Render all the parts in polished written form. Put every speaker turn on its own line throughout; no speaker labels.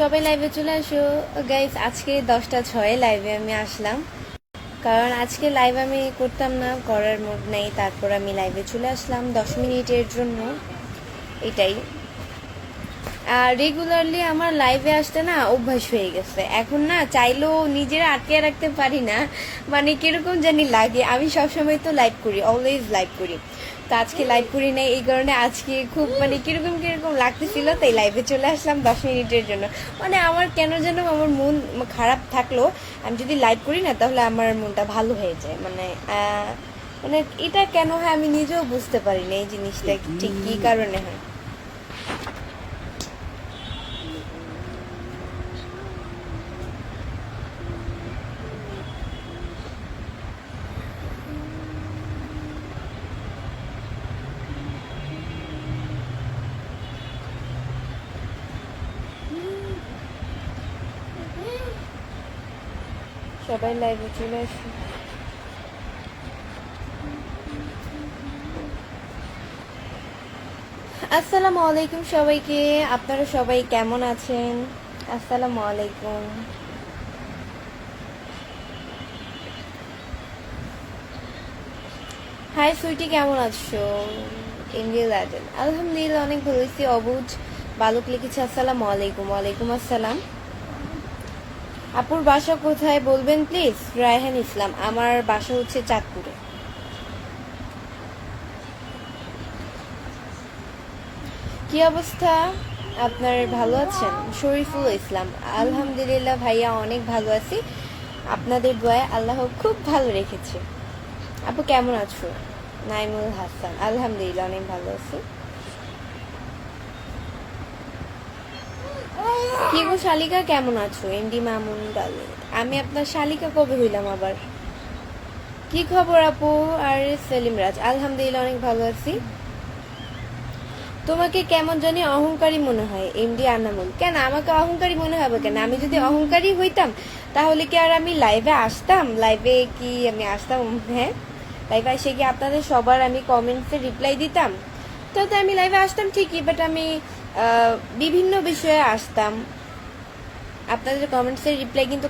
সবাই লাইভে চলে আসো গাইস। আজকে 10টা 6 লাইভে আমি আসলাম, কারণ আজকে লাইভ আমি করতাম না, করার মুড নেই। তারপর আমি লাইভে চলে আসলাম 10 মিনিটের জন্য, এটাই। আর রেগুলারলি আমার লাইভে আসতে না অভ্যাস হয়ে গেছে এখন, না চাইলেও নিজেরা আটকে রাখতে পারি না। মানে কিরকম জানি লাগে। আমি সবসময় তো লাইভ করি, অলওয়েজ লাইভ করি, তো আজকে লাইভ করি নাই, এই কারণে আজকে খুব মানে কিরকম কিরকম লাগতেছিল, তাই লাইভে চলে আসলাম 10 মিনিটের জন্য। মানে আমার কেন যেন আমার মন খারাপ থাকলো, আমি যদি লাইভ করি না তাহলে আমার মনটা ভালো হয়ে যায়। মানে এটা কেন হয় আমি নিজেও বুঝতে পারি না, এই জিনিসটা ঠিক কী কারণে হয়। সবাই লাইভে চলে আসুন। আসসালামু আলাইকুম সবাইকে, আপনারা সবাই কেমন আছেন? আসসালামু আলাইকুম। হাই সুইটি, কেমন আছো? ইন্ডিয়া ল্যান্ডেন, আলহামদুলিল্লাহ অনেক ভালো আছি। অবুজ বালক লিখেছে আসসালামু আলাইকুম। ওয়ালাইকুম আসসালাম। আপুর বাসা কোথায় বলবেন প্লিজ? রায়হান ইসলাম, আমার বাসা হচ্ছে চাঁদপুরে। কি অবস্থা আপনার, ভালো আছেন? শরীফুল ইসলাম, আলহামদুলিল্লাহ ভাইয়া অনেক ভালো আছি, আপনাদের দোয়ায় আল্লাহ খুব ভালো রেখেছে। আপু কেমন আছো? নাইমুল হাসান, আলহামদুলিল্লাহ অনেক ভালো আছি। কি গো শালিকা, কেমন আছো? এমডি মামুন ডালে, আমি আপনার শালিকা কবে হইলাম আবার? কি খবর আপু? আর সেলিম রাজ, আলহামদুলিল্লাহ অনেক ভালো আছি। তোমাকে কেমন জানি অহংকারী মনে হয় এমডি আনামুল। কেন আমাকে অহংকারী মনে হবে কেন? আমি যদি অহংকারী হইতাম তাহলে কি আর আমি লাইভে আসতাম? লাইভে কি আমি আসতাম? হ্যাঁ, লাইভে এসে কি আপনাদের সবার আমি কমেন্টসে রিপ্লাই দিতাম? তো আমি লাইভে আসতাম ঠিকই, বাট আমি বিভিন্ন বিষয়ে আসতাম। আপনাদের কমেন্টসের রিপ্লাই কিন্তু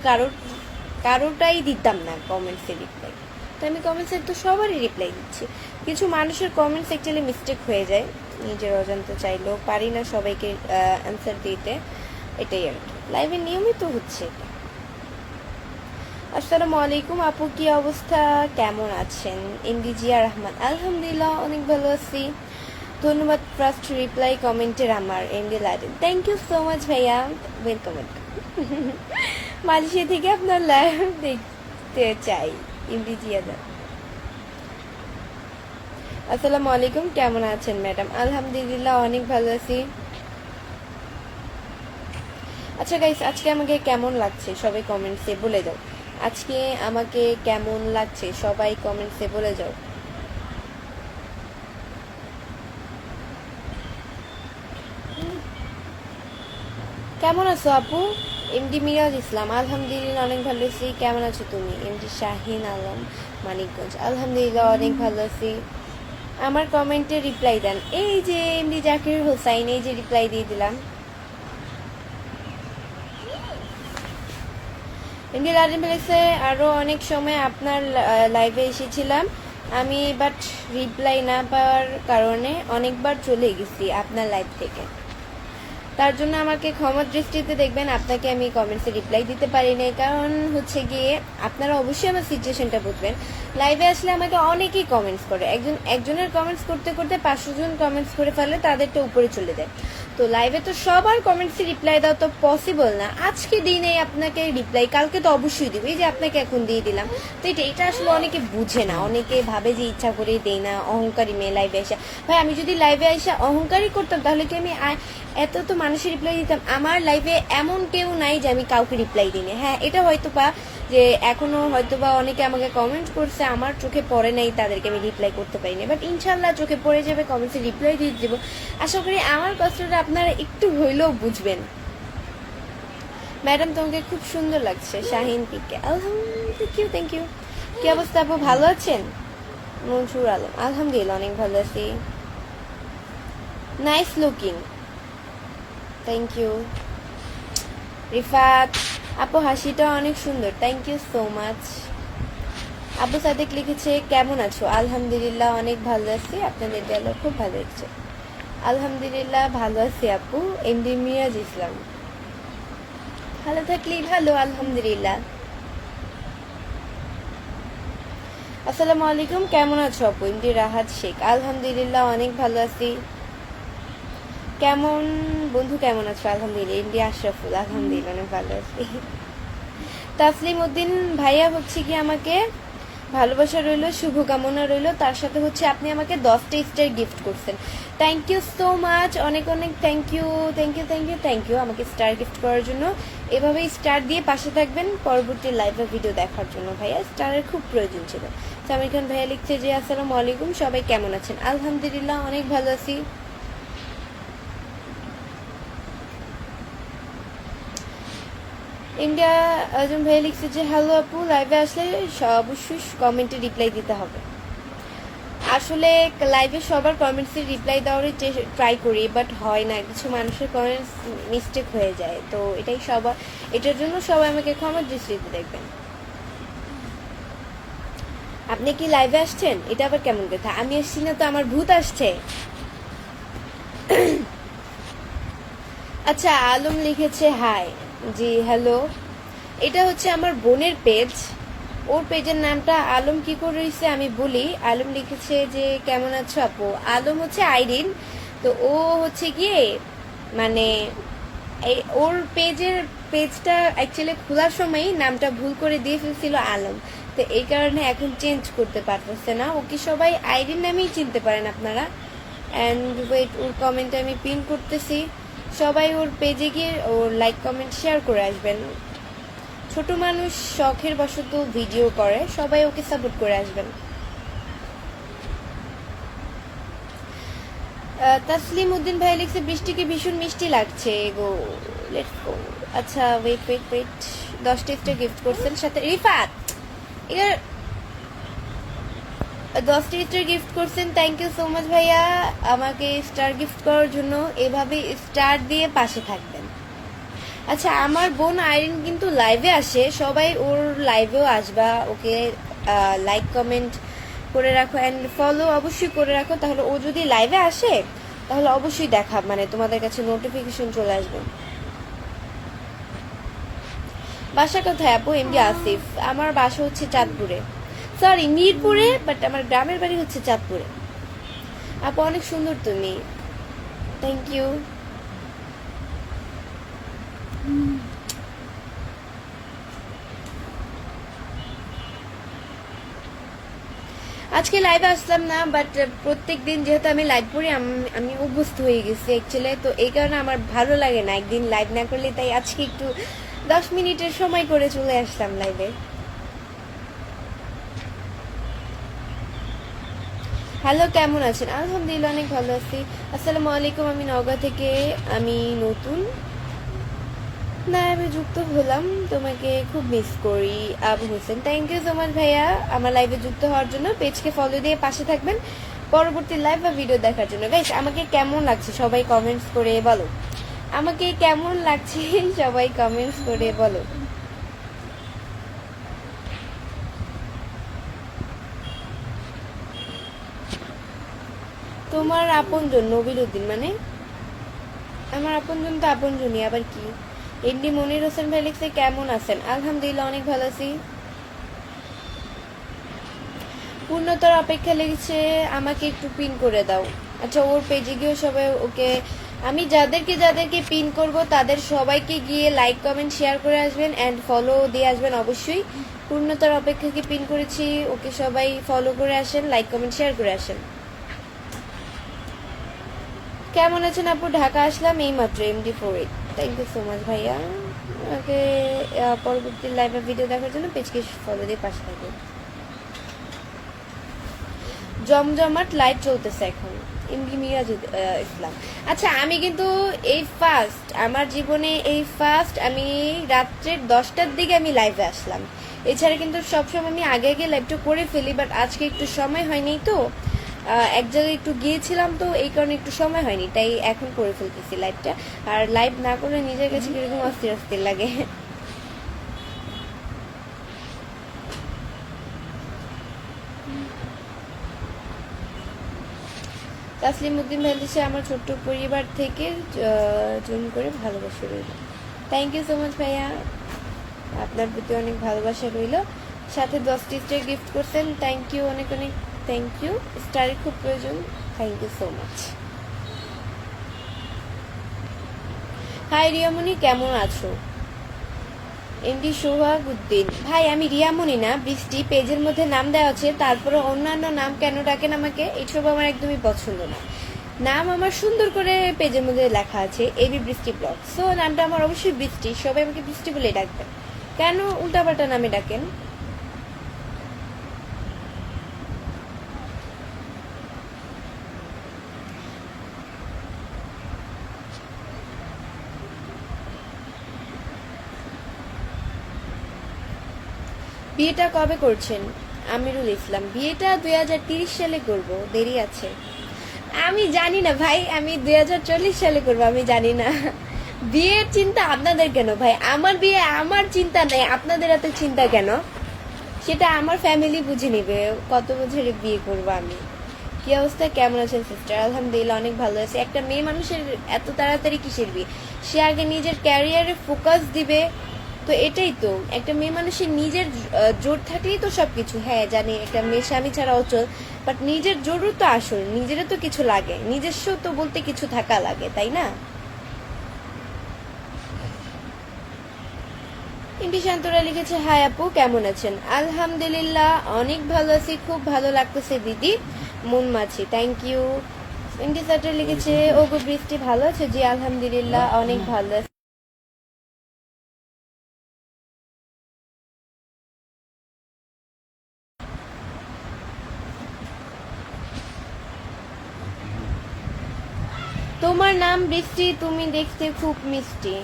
কারোটাই দিতাম না কমেন্টসের রিপ্লাই। তো আমি কমেন্টসের তো সবারই রিপ্লাই দিচ্ছি। কিছু মানুষের কমেন্টস অ্যাকচুয়ালি মিস্টেক হয়ে যায়, নিজের অজান্তে চাইলেও পারি না সবাইকে অ্যান্সার দিতে, এটাই আর কি। লাইভে নিয়মিত হচ্ছে এটা। আসসালামু আলাইকুম আপু, কি অবস্থা, কেমন আছেন? ইন্দিজিয়া রহমান, আলহামদুলিল্লাহ অনেক ভালো আছি। ধন্যবাদ ফার্স্ট রিপ্লাই কমেন্টের আমার এমডি লাইডেন। থ্যাংক ইউ সো মাচ ভাইয়া, ওয়েলকাম ওয়েলকাম। মালয়েশিয়া থেকে আপনার লাইভ দেখতে চাই ইন্দিজিয়া দা। আসসালামু আলাইকুম, কেমন আছেন ম্যাডাম? আলহামদুলিল্লাহ অনেক ভালো আছি। আচ্ছা গাইস, আজকে আমাকে কেমন লাগছে সবাই কমেন্টসে বলে যাও। আজকে আমাকে কেমন লাগছে সবাই কমেন্টসে বলে যাও। কেমন আছো আপু? এমডি মিরাজ ইসলাম, আলহামদুলিল্লাহ অনেক ভালো আছি। কেমন আছো তুমি? এমডি শাহিন আলম, মানিকগঞ্জ, আলহামদুলিল্লাহ অনেক ভালো আছি। আমার কমেন্টে রিপ্লাই দেন। এই যে এমডি জাকির হোসাইন, এই যে রিপ্লাই দিয়ে দিলাম। এমডি লাজেম বলেছে আরও অনেক সময় আপনার লাইভে এসেছিলাম আমি, বাট রিপ্লাই না পাওয়ার কারণে অনেকবার চলে গেছি আপনার লাইভ থেকে। তার জন্য আমাকে ক্ষমা দৃষ্টিতে দেখবেন, আপনাকে আমি কমেন্টসে রিপ্লাই দিতে পারি নাই। কারণ হচ্ছে গিয়ে আপনারা অবশ্যই আমার সিচুয়েশনটা বুঝবেন। লাইভে আসলে আমাকে অনেকেই কমেন্টস করে, একজনের কমেন্টস করতে করতে 500 জন কমেন্টস করে ফেলে, তাদেরটা উপরে চলে যায়। তো লাইভে তো সবার কমেন্টসে রিপ্লাই দেওয়া তো পসিবল না। আজকে দিনে আপনাকে রিপ্লাই, কালকে তো অবশ্যই দিব, এই যে আপনাকে এখন দিয়ে দিলাম। তো এটা আসলে অনেকে বুঝে না, অনেকে ভাবে যে ইচ্ছা করে দেই না, অহংকারী মেয়ে লাইভে আসা। ভাই আমি যদি লাইভে আসা অহংকারী করতাম তাহলে কি আমি এত তো মানুষের রিপ্লাই দিতাম? আমার লাইফে এমন কেউ নাই যে আমি কাউকে রিপ্লাই দিই না। হ্যাঁ, এটা হয়তো বা যে এখনো হয়তো বা অনেকে আমাকে কমেন্ট করছে, আমার চোখে পড়ে নাই, তাদেরকে আমি রিপ্লাই করতে পারি না, বাট ইনশাল্লাহ চোখে পড়ে যাবে, কমেন্টসে রিপ্লাই দিয়ে দেবো। আশা করি আমার কষ্টটা আপনারা একটু হইলেও বুঝবেন। ম্যাডাম তোমাকে খুব সুন্দর লাগছে, শাহিন পিকে, আলহামদুলিল্লাহ থ্যাংক ইউ। কি অবস্থা আপু, ভালো আছেন? মনসুর আলম, আলহামদুলিল্লাহ অনেক ভালো আছি। Nice looking, thank you. Rifat আপু হাসিটা অনেক সুন্দর, thank you so much. Abu Sadek লিখেছে কেমন আছো? আলহামদুলিল্লাহ অনেক ভালো আছি, আপনাদের গেল খুব ভালো হচ্ছে। আলহামদুলিল্লাহ ভালো আছি আপু। এমডি মিরাজ ইসলাম ভালো থাকলেই ভালো, আলহামদুলিল্লাহ। আসসালামু আলাইকুম, কেমন আছো আপু? এমডি রাহাত শেখ আলহামদুলিল্লাহ অনেক ভালো আছি। কেমন বন্ধু কেমন আছো? আলহামদুলিল্লাহ। এমডি আশরাফুল আলহামদুলিল্লাহ অনেক ভালো আছি। তাসলিম উদ্দিন ভাইয়া হচ্ছে কি আমাকে ভালোবাসা রইল, শুভকামনা রইল, তার সাথে হচ্ছে আপনি আমাকে 10টা স্টার গিফট করছেন, থ্যাংক ইউ সো মাচ, অনেক অনেক thank you thank you thank you thank you আমাকে স্টার গিফট করার জন্য। এভাবেই স্টার দিয়ে পাশে থাকবেন পরবর্তী লাইভ ভিডিও দেখার জন্য। ভাইয়া স্টারের খুব প্রয়োজন ছিল। সামির খান ভাইয়া লিখছে যে আসসালামু আলাইকুম, সবাই কেমন আছেন? আলহামদুলিল্লাহ অনেক ভালো আছি। ইন্ডিয়া আজম ভাইয়া লিখছে যে হ্যালো আপু, লাইভে আসলে অবশ্যই কমেন্টে রিপ্লাই দিতে হবে। আসলে লাইভে সবার কমেন্টসে রিপ্লাই দেওয়ারই ট্রাই করি, বাট হয় না, কিছু মানুষের কমেন্টস মিস্টেক হয়ে যায়, তো এটাই এটার জন্য সবাই আমাকে ক্ষমা দৃষ্টিতে দেখবেন। আপনি কি লাইভে আসছেন? এটা আবার কেমন কথা? আমি আসছি না তো, আমার ভূত আসছে। আচ্ছা, আলম লিখেছে হাই। জি হ্যালো, এটা হচ্ছে আমার বোনের পেজ, ওর পেজের নামটা আলম কি করে রয়েছে আমি বলি। আলম লিখেছে যে কেমন আছো আপু। আলম হচ্ছে আইরিন, তো ও হচ্ছে গিয়ে মানে ওর পেজটা অ্যাকচুয়ালি খোলার সময়ই নামটা ভুল করে দিয়ে ফেলছিল আলম, তো এই কারণে এখন চেঞ্জ করতে পারতেছে না। ওকে সবাই আইরিন নামেই চিনতে পারেন আপনারা। অ্যান্ড ওয়েট, ওর কমেন্টে আমি পিন করতেছি, সবাই ওর পেজে গিয়ে ওর লাইক কমেন্ট শেয়ার করে আসবেন। ছোট মানুষ শখের বশত ভিডিও করে, সবাই ওকে সাপোর্ট করে আসবেন। তাসলিম উদ্দিন ভাই লিখছে বৃষ্টিকে ভীষণ মিষ্টি লাগছে গো, লেটস গো। আচ্ছা ওয়েট ওয়েট ওয়েট, 10টা স্টার গিফট করছেন সাথে রিফাত, এর 10টা স্টার গিফট করছেন, থ্যাংক ইউ সো মাচ ভাইয়া আমাকে স্টার গিফট করার জন্য। এভাবে স্টার দিয়ে পাশে থাকবেন। আচ্ছা, আমার বোন আইরিন কিন্তু লাইভে আসে, সবাই ওর লাইভেও আসবা, ওকে লাইক কমেন্ট করে রাখো অ্যান্ড ফলো অবশ্যই করে রাখো, তাহলে ও যদি লাইভে আসে তাহলে অবশ্যই দেখা মানে তোমাদের কাছে নোটিফিকেশন চলে আসবে। বাসা কোথায় আপু? এমডি আসিফ। আমার বাসা হচ্ছে চাঁদপুরে, সরি মিরপুরে, বাট আমার গ্রামের বাড়ি হচ্ছে চাঁদপুরে। আপু অনেক সুন্দর তুমি, থ্যাংক ইউ। আজকে লাইভে আসলাম না, বাট প্রত্যেক দিন যেহেতু আমি লাইভ করি আমি অভ্যস্ত হয়ে গেছি অ্যাকচুয়ালি, তো এই কারণে আমার ভালো লাগে না একদিন লাইভ না করলে, তাই আজকে একটু 10 মিনিটের সময় করে চলে আসলাম লাইভে। হ্যালো, কেমন আছেন? আলহামদুলিল্লাহ অনেক ভালো আছি। আসসালামু আলাইকুম, আমি নওগাঁ থেকে, আমি নতুন লাইভে যুক্ত হলাম, তোমাকে খুব মিস করি। Abu Hossain, thank you so much ভাইয়া আমার লাইভে যুক্ত হওয়ার জন্য। পেজকে ফলো দিয়ে পাশে থাকবেন পরবর্তী লাইভ বা ভিডিও দেখার জন্য। গাইস, আমাকে কেমন লাগছে সবাই কমেন্টস করে বলো, আমাকে কেমন লাগছে সবাই কমেন্টস করে বলো। তোমার আপনজন নবিল উদ্দিন মানে আমার আপনজন তো আপনজনই, আবার কি। এমডি মনির হোসেন ভাই লিখছে কেমন আছেন? আলহামদুলিল্লাহ অনেক ভালো আছি। পূর্ণতার অপেক্ষা লেগেছে, আমাকে একটু পিন করে দাও। আচ্ছা, ওর পেজে গিয়েও সবাই ওকে, আমি যাদেরকে পিন করব তাদের সবাইকে গিয়ে লাইক কমেন্ট শেয়ার করে আসবেন অ্যান্ড ফলো দিয়ে আসবেন অবশ্যই। পূর্ণতার অপেক্ষাকে পিন করেছি, ওকে সবাই ফলো করে আসেন, লাইক কমেন্ট শেয়ার করে আসেন। কেমন আছেন আপু? ঢাকা আসলাম এই মাত্র, MD48, thank you so much ভাইয়া আমাকে পরবর্তী লাইভে ভিডিও দেখার জন্য পেজকে ফলো দিয়ে পাশে থাকবেন। জমজমাট লাইভ চলতেছে এখন, এমডি মিরাজ ইসলাম। আচ্ছা, আমি কিন্তু এই ফার্স্ট আমার জীবনে আমি রাত্রের 10টার দিকে আমি লাইভে আসলাম। এছাড়া কিন্তু সবসময় আমি আগে লাইভটা করে ফেলি, বাট আজকে একটু সময় হয়নি, তো এক জায়গায় একটু গিয়েছিলাম, তো এই কারণে একটু সময় হয়নি, তাই এখন করে ফেলতেছি লাইভটা। আর লাইভ না করে নিজের কাছে কিরকম অস্থির অস্থির লাগে। তাসলিম উদ্দিন ভাই লিখেছে, আমার ছোট্ট পরিবার থেকে জুম করে ভালোবাসা রইল। থ্যাংক ইউ সো মাচ ভাইয়া, আপনার প্রতি অনেক ভালোবাসা রইল। সাথে 10টি স্টার গিফট করছেন, থ্যাংক ইউ, অনেক অনেক থ্যাংক ইউ। স্টারের খুব প্রয়োজন, thank you so much. Hi Riyamoni, কেমন আছো? এমডি সোহাগ উদ্দিন ভাই, আমি রিয়ামণি না, বৃষ্টি। পেজের মধ্যে নাম দেওয়া আছে, তারপরে অন্যান্য নাম কেন ডাকেন আমাকে, এইসব আমার একদমই পছন্দ না। নাম আমার সুন্দর করে পেজের মধ্যে লেখা আছে এবি বৃষ্টি ব্লগ, সো নামটা আমার অবশ্যই বৃষ্টি, সবাই আমাকে বৃষ্টি বলে ডাকবেন, কেন উল্টাপাল্টা নামে ডাকেন? বিয়েটা কবে করছেন? আমিরুল ইসলাম, বিয়েটা 2030 সালে করব, দেরি আছে। আমি জানি না ভাই, আমি 2040 সালে করবো, আমি জানি না। বিয়ের চিন্তা আপনাদের কেন ভাই? আমার বিয়ে আমার চিন্তা নেই, আপনাদের এত চিন্তা কেন? সেটা আমার ফ্যামিলি বুঝে নিবে কত বছরে বিয়ে করবো আমি। কি অবস্থা, কেমন আছেন সিস্টার? আলহামদুলিল্লাহ অনেক ভালো আছে। একটা মেয়ে মানুষের এত তাড়াতাড়ি কিসের বিয়ে? সে আগে নিজের ক্যারিয়ারে ফোকাস দিবে, তো এটাই তো একটা মেয়ে মানুষের নিজের জোর থাকলেই তো সবকিছু। হ্যাঁ জানি একটা মেয়ে স্বামী ছাড়া অচল, বাট নিজের জোরও তো আসল, নিজেরও তো কিছু লাগে, নিজস্ব তো বলতে কিছু থাকা লাগে, তাই না? ইন্টি শান্তরা লিখেছে, হাই আপু, কেমন আছেন? আলহামদুলিল্লাহ অনেক ভালো আছি, খুব ভালো লাগতেছে দিদি, মন মাছি, থ্যাংক ইউ। ইন্টি সাটার লিখেছে, ওগো বৃষ্টি ভালো আছে? জি আলহামদুলিল্লাহ অনেক ভালো আছে। তোমার নাম বৃষ্টি, তুমি দেখতে খুব মিষ্টি।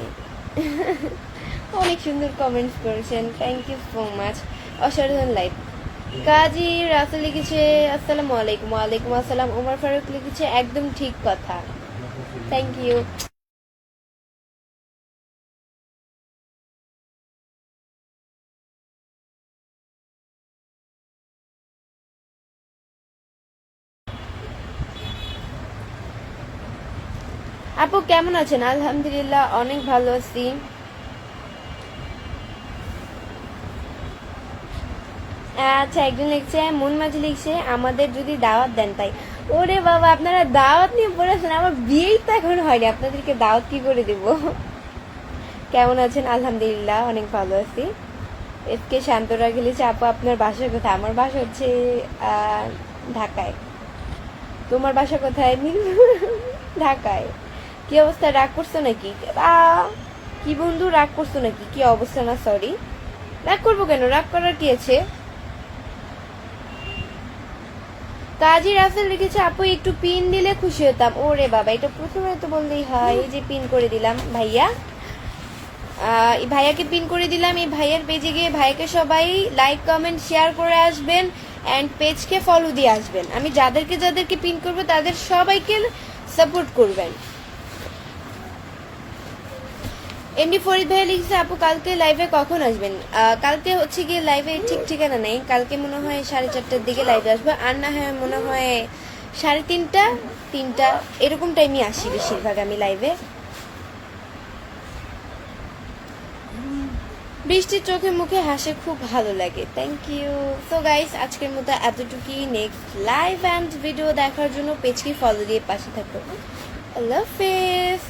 অনেক সুন্দর কমেন্টস করেছেন, থ্যাংক ইউ সো মাচ, অসাধারণ লাইভ। কাজী রাসেল লিখেছে, আসসালামু আলাইকুম। ওয়ালাইকুম আসসালাম। ওমর ফারুক লিখেছে, একদম ঠিক কথা, থ্যাংক ইউ। আপু কেমন আছেন? আলহামদুলিল্লাহ অনেক ভালো আছি। আচ্ছা, একজন লিখছে, মন মাঝি লিখছে, আমাদের যদি দাওয়াত দেন তাই। ওরে বাবা, আপনারা দাওয়াত নিয়ে পড়েছেন, আমার বিয়েই তো এখন হয়নি, আপনাদেরকে দাওয়াত কি করে দেব? কেমন আছেন? আলহামদুলিল্লাহ অনেক ভালো আছি। এসকে শান্তরা লিখেছে, আপু আপনার বাসা কোথায়? আমার বাসা হচ্ছে ঢাকায়। তোমার বাসা কোথায়? ঢাকায়। কি অবস্থা, রাগ করছো নাকি? কি বন্ধু, রাগ করছো নাকি? কি অবস্থা? না সরি, রাগ করবো কেন? রাগ করার কি আছে? কাজী রাসেল লিখেছে, আপু একটু পিন দিলে খুশি হতাম। ওরে বাবা, এটা প্রথমে তো বললেই হয়। এই যে পিন করে দিলাম ভাইয়া, ভাইয়াকে পিন করে দিলাম। এই ভাইয়ার পেজে গিয়ে ভাইয়াকে সবাই লাইক কমেন্ট শেয়ার করে আসবেন, অ্যান্ড পেজকে ফলো দিয়ে আসবেন। আমি যাদেরকে যাদেরকে পিন করব তাদের সবাইকে সাপোর্ট করবেন। এমডি ফরিদ ভাই লিখছে, আপু কালকে লাইভে কখন আসবেন? কালকে হচ্ছে গিয়ে লাইভে ঠিক ঠিকানা নেই, কালকে মনে হয় 4:30টার দিকে লাইভে আসবো, আর না হয় মনে হয় 3:30, 3টা এরকম টাইমে আসি বেশিরভাগ আমি লাইভে। বৃষ্টির চোখে মুখে হাসে, খুব ভালো লাগে, থ্যাংক ইউ। সো গাইস, আজকের মতো এতটুকুই। নেক্সট লাইভ অ্যান্ড ভিডিও দেখার জন্য পেজকে ফলো দিয়ে পাশে থাকো। আল্লাহ হাফেজ।